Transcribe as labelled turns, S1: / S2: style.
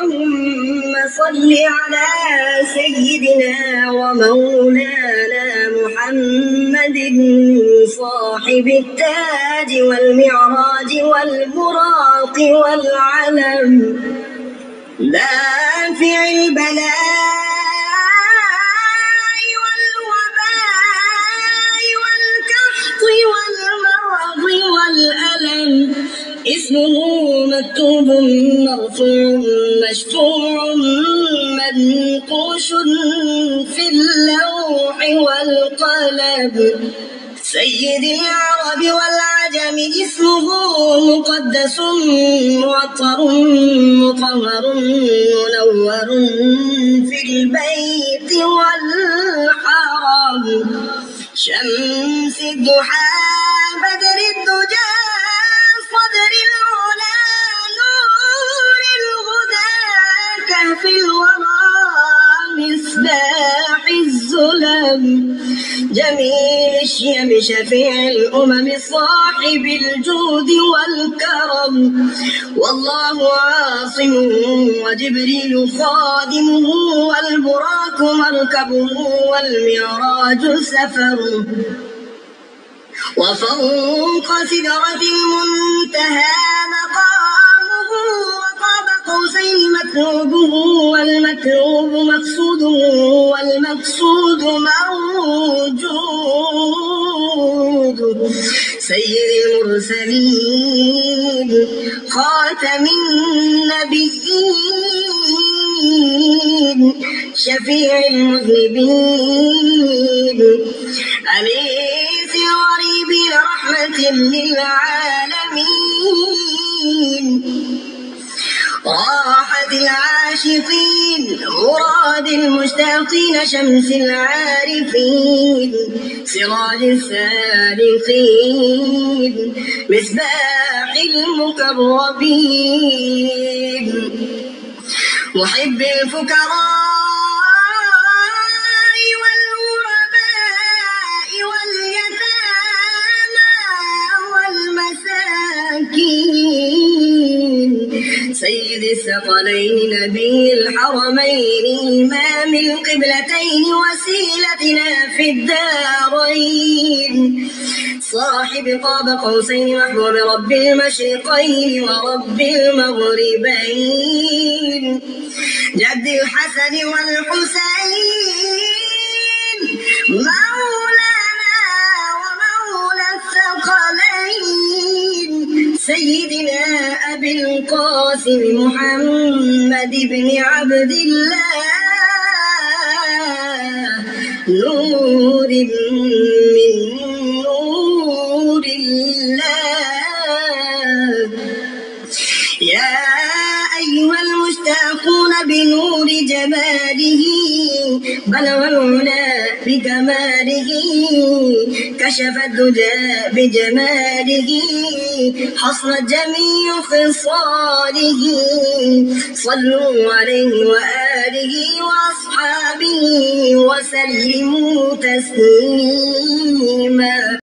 S1: اللهم صل على سيدنا ومولانا محمد صاحب التاج والمعراج والبراق والعلم دافع البلاء والوباء والقحط والمرض والألم اسمه مكتوب مرفوع مشفوع منقوش في اللوح والقلم سيد العرب والعجم اسمه مقدس معطر مطهر منور في البيت والحرم شمس الضحى بدر الدجى صدر العلا نور الهدى كهف الورى مصباح الظلم جميل الشيم شفيع الأمم صاحب الجود والكرم والله عاصمه وجبريل خادمه والبراق مركبه والمعراج سفره وفوق سدرة المنتهى مقامه وقاب قوسين مطلوبه والمطلوب مقصوده والمقصود موجود سيد المرسلين خاتم النبيين شفيع المذنبين أنيس الغريبين رحمة للعالمين راحة العاشقين مراد المشتاقين شمس العارفين سراج السالكين مصباح المقربين محب الفقراء والغرباء واليتامى والمساكين سيد الثقلين نبي الحرمين إمام القبلتين وسيلتنا في الدارين صاحب قاب قوسين محبوب رب المشرقين ورب المغربين جد الحسن والحسين مولانا ومولى الثقلين سيدنا أبي القاسم محمد بن عبد الله نور من نور الله يا أيها المشتاقون بنور جماله بلغ العلا بكماله كشف الدجى بجماله حصلت جميع خصاله صلوا عليه وآله وأصحابه وسلموا تسليما.